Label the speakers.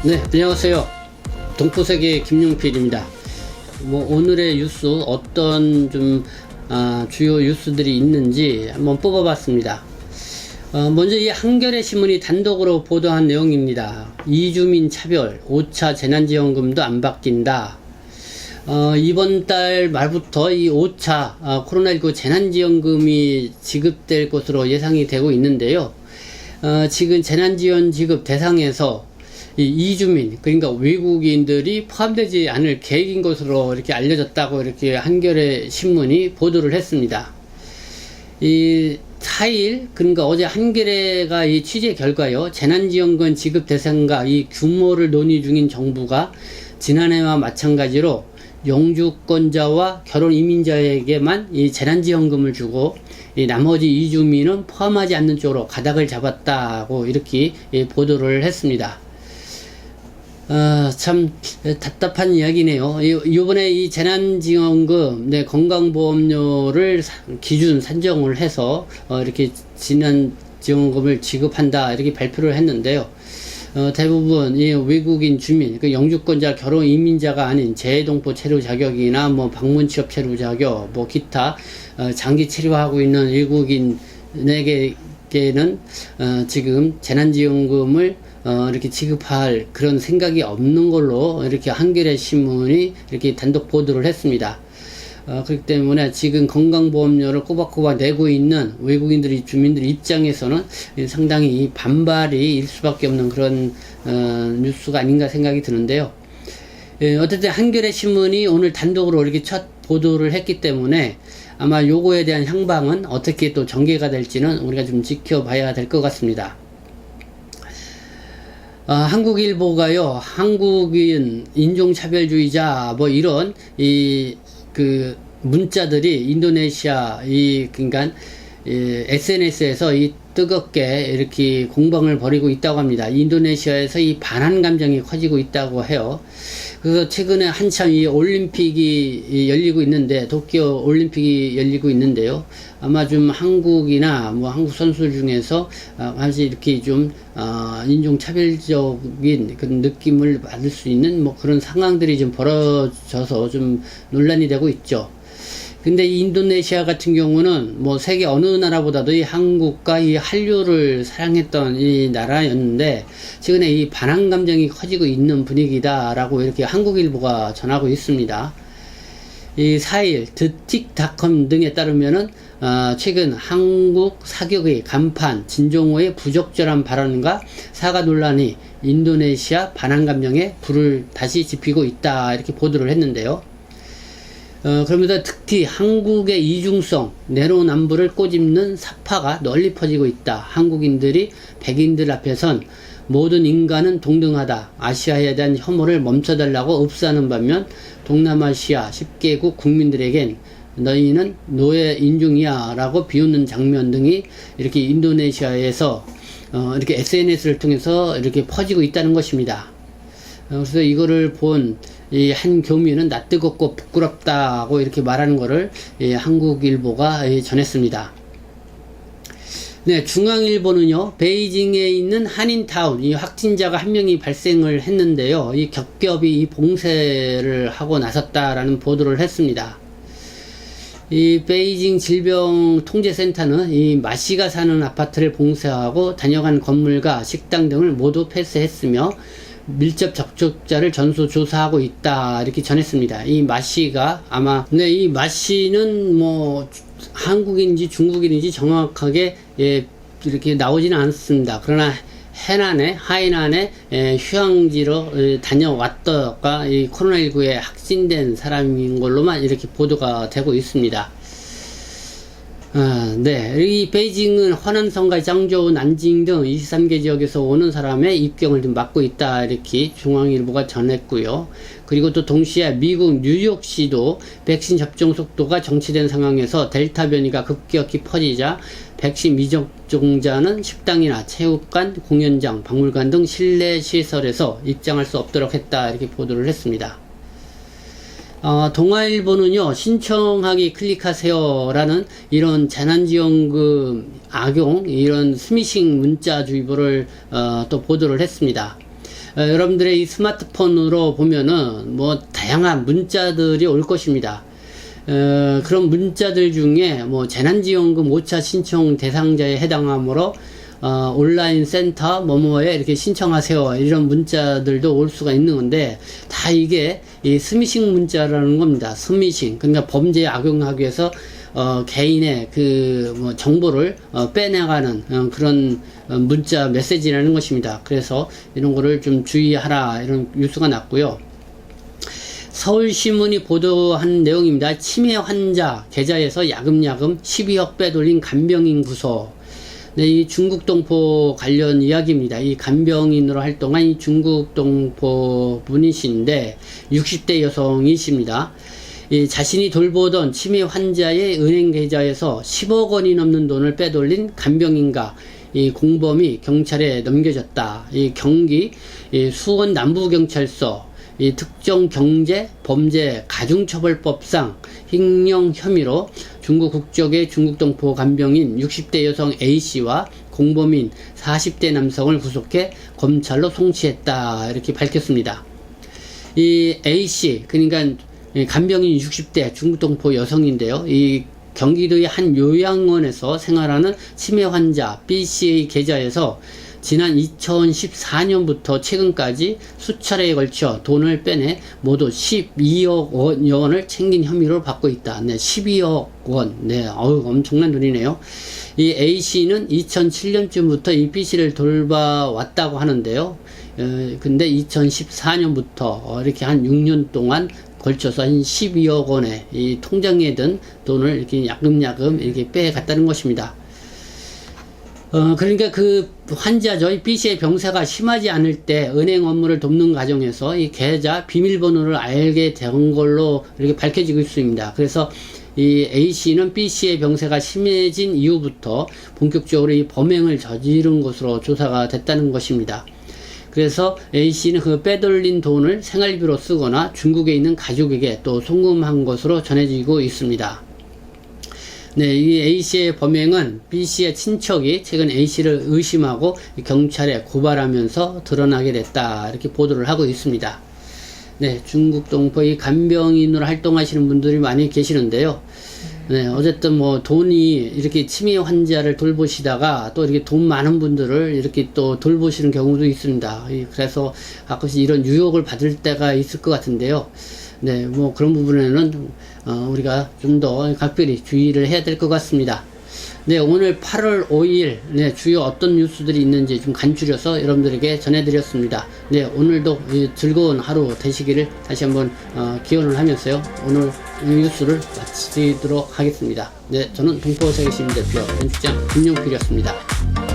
Speaker 1: 네, 안녕하세요. 동포세계 김용필입니다. 오늘의 뉴스 어떤 주요 뉴스들이 있는지 한번 뽑아봤습니다. 먼저 이 한겨레 신문이 단독으로 보도한 내용입니다. 이주민 차별, 5차 재난지원금도 안 바뀐다. 이번 달 말부터 이 5차 코로나19 재난지원금이 지급될 것으로 예상이 되고 있는데요. 지금 재난지원 지급 대상에서 이 이주민, 그러니까 외국인들이 포함되지 않을 계획인 것으로 이렇게 알려졌다고 이렇게 한겨레 신문이 보도를 했습니다. 이 4일, 그러니까 어제 한겨레가 이 취재 결과요, 재난지원금 지급 대상과 이 규모를 논의 중인 정부가 지난해와 마찬가지로 영주권자와 결혼 이민자에게만 이 재난지원금을 주고 이 나머지 이주민은 포함하지 않는 쪽으로 가닥을 잡았다고 이렇게 보도를 했습니다. 참 답답한 이야기네요. 이번에 이 재난지원금, 건강보험료를 기준 산정을 해서 이렇게 재난지원금을 지급한다 이렇게 발표를 했는데요. 대부분 이 외국인 주민, 그 영주권자, 결혼 이민자가 아닌 재동포 체류 자격이나 방문 취업 체류 자격, 기타 장기 체류하고 있는 외국인에게는 지금 재난지원금을 이렇게 지급할 그런 생각이 없는 걸로 이렇게 한겨레 신문이 이렇게 단독 보도를 했습니다. 그렇기 때문에 지금 건강보험료를 꼬박꼬박 내고 있는 외국인들이, 주민들 입장에서는 상당히 반발이 일 수밖에 없는 그런 뉴스가 아닌가 생각이 드는데요. 어쨌든 한겨레 신문이 오늘 단독으로 이렇게 첫 보도를 했기 때문에 아마 요거에 대한 향방은 어떻게 또 전개가 될지는 우리가 좀 지켜봐야 될 것 같습니다. 한국일보가요, 한국인 인종차별주의자 이런 문자들이 인도네시아 그러니까 SNS에서 뜨겁게 이렇게 공방을 벌이고 있다고 합니다. 인도네시아에서 이 반한 감정이 커지고 있다고 해요. 그래서 최근에 한참 이 올림픽이 열리고 있는데, 도쿄 올림픽이 열리고 있는데요. 아마 좀 한국이나 한국 선수 중에서 아주 이렇게 좀 인종차별적인 그런 느낌을 받을 수 있는 그런 상황들이 좀 벌어져서 좀 논란이 되고 있죠. 근데 이 인도네시아 같은 경우는 세계 어느 나라보다도 이 한국과 이 한류를 사랑했던 이 나라였는데, 최근에 이 반한 감정이 커지고 있는 분위기다라고 이렇게 한국일보가 전하고 있습니다. 이 4일 드틱닷컴 등에 따르면은 최근 한국 사격의 간판 진종호의 부적절한 발언과 사과 논란이 인도네시아 반한 감정에 불을 다시 지피고 있다 이렇게 보도를 했는데요. 그러면서 특히 한국의 이중성, 내로남불을 꼬집는 사파가 널리 퍼지고 있다. 한국인들이 백인들 앞에선 모든 인간은 동등하다. 아시아에 대한 혐오를 멈춰달라고 읍사하는 반면 동남아시아 10개국 국민들에겐 너희는 노예 인종이야 라고 비웃는 장면 등이 이렇게 인도네시아에서 이렇게 SNS를 통해서 이렇게 퍼지고 있다는 것입니다. 그래서 이거를 본 이 한 교민은 낯뜨겁고 부끄럽다고 이렇게 말하는 거를 한국일보가 전했습니다. 네, 중앙일보는요, 베이징에 있는 한인타운, 이 확진자가 한 명이 발생을 했는데요, 이 겹겹이 이 봉쇄를 하고 나섰다라는 보도를 했습니다. 이 베이징 질병통제센터는 이 마씨가 사는 아파트를 봉쇄하고 다녀간 건물과 식당 등을 모두 폐쇄했으며 밀접 접촉자를 전수조사하고 있다 이렇게 전했습니다. 이 마씨가 아마 이 마씨는 한국인지 중국인인지 정확하게 이렇게 나오지는 않습니다. 그러나 하이난에 휴양지로 다녀왔다가 이 코로나19에 확진된 사람인 걸로만 이렇게 보도가 되고 있습니다. 이 베이징은 허난성과 장저우, 난징 등 23개 지역에서 오는 사람의 입경을 좀 막고 있다 이렇게 중앙일보가 전했고요. 그리고 또 동시에 미국 뉴욕시도 백신 접종 속도가 정체된 상황에서 델타 변이가 급격히 퍼지자 백신 미접종자는 식당이나 체육관, 공연장, 박물관 등 실내 시설에서 입장할 수 없도록 했다 이렇게 보도를 했습니다. 동아일보는요, 신청하기 클릭하세요 라는 이런 재난지원금 악용, 이런 스미싱 문자주의보를 또 보도를 했습니다. 여러분들의 이 스마트폰으로 보면은 뭐 다양한 문자들이 올 것입니다. 그런 문자들 중에 뭐 재난지원금 5차 신청 대상자에 해당하므로 온라인 센터 뭐뭐에 이렇게 신청하세요 이런 문자들도 올 수가 있는 건데, 다 이게 이 스미싱 문자라는 겁니다. 스미싱, 그러니까 범죄에 악용하기 위해서 개인의 그 뭐 정보를 빼내가는 그런 문자 메시지라는 것입니다. 그래서 이런 거를 좀 주의하라 이런 뉴스가 났고요. 서울신문이 보도한 내용입니다. 치매 환자 계좌에서 야금야금 12억 빼돌린 간병인 구속. 네, 이 중국동포 관련 이야기입니다. 이 간병인으로 활동한 이 중국동포 분이신데 60대 여성이십니다. 이 자신이 돌보던 치매 환자의 은행 계좌에서 10억 원이 넘는 돈을 빼돌린 간병인과 이 공범이 경찰에 넘겨졌다. 이 경기 수원 남부경찰서 이 특정경제 범죄 가중처벌법상 횡령 혐의로 중국 국적의 중국동포 간병인 60대 여성 A씨와 공범인 40대 남성을 구속해 검찰로 송치했다 이렇게 밝혔습니다. 이 A씨, 그러니까 간병인 60대 중국동포 여성인데요. 이 경기도의 한 요양원에서 생활하는 치매 환자 B씨의 계좌에서 지난 2014년부터 최근까지 수차례에 걸쳐 돈을 빼내 모두 12억 원을 챙긴 혐의로 받고 있다. 네, 12억 원. 네, 엄청난 돈이네요. 이 A씨는 2007년쯤부터 이 B씨를 돌봐왔다고 하는데요. 근데 2014년부터 이렇게 한 6년 동안 걸쳐서 한 12억 원의 이 통장에 든 돈을 이렇게 야금야금 이렇게 빼갔다는 것입니다. 그러니까 그 환자죠. B씨의 병세가 심하지 않을 때 은행 업무를 돕는 과정에서 이 계좌 비밀번호를 알게 된 걸로 이렇게 밝혀지고 있습니다. 그래서 이 A씨는 B씨의 병세가 심해진 이후부터 본격적으로 이 범행을 저지른 것으로 조사가 됐다는 것입니다. 그래서 A씨는 그 빼돌린 돈을 생활비로 쓰거나 중국에 있는 가족에게 또 송금한 것으로 전해지고 있습니다. 네, 이 A씨의 범행은 B씨의 친척이 최근 A씨를 의심하고 경찰에 고발하면서 드러나게 됐다 이렇게 보도를 하고 있습니다. 네, 중국 동포의 간병인으로 활동하시는 분들이 많이 계시는데요. 네, 어쨌든 뭐 돈이 이렇게 치매 환자를 돌보시다가 또 이렇게 돈 많은 분들을 이렇게 또 돌보시는 경우도 있습니다. 그래서 가끔씩 이런 유혹을 받을 때가 있을 것 같은데요. 네, 뭐 그런 부분에는 우리가 좀 더 각별히 주의를 해야 될 것 같습니다. 네, 오늘 8월 5일 네, 주요 어떤 뉴스들이 있는지 좀 간추려서 여러분들에게 전해드렸습니다. 네, 오늘도 즐거운 하루 되시기를 다시 한번 기원을 하면서요, 오늘 뉴스를 마치도록 하겠습니다. 네, 저는 동포세계시민 대표 연출장 김용필이었습니다.